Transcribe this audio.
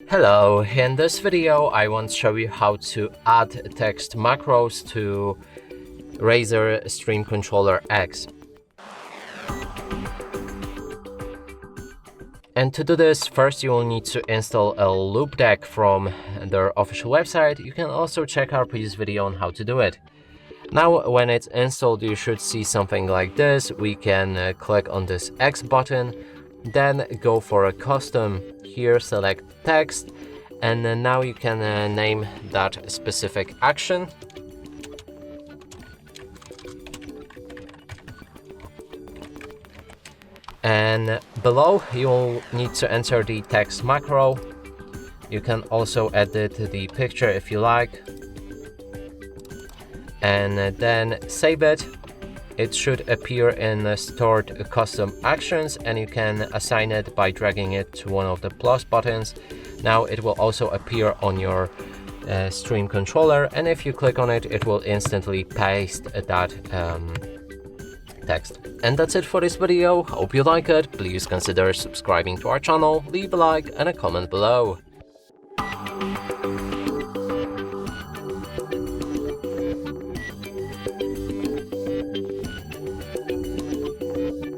Hello, in this video I want to show you how to add text macros to Razer Stream Controller X. And to do this, first you will need to install a loop deck from their official website. You can also check our previous video on how to do it. Now when it's installed, you should see something like this. We can click on this X button, then go for a custom. Here select text, and now you can name that specific action. And below you'll need to enter the text macro. You can also edit the picture if you like, and then save it. It should appear in stored custom actions, and you can assign it by dragging it to one of the plus buttons. Now it will also appear on your stream controller, and if you click on it, it will instantly paste that text. And that's it for this video. Hope you like it. Please consider subscribing to our channel, leave a like and a comment below.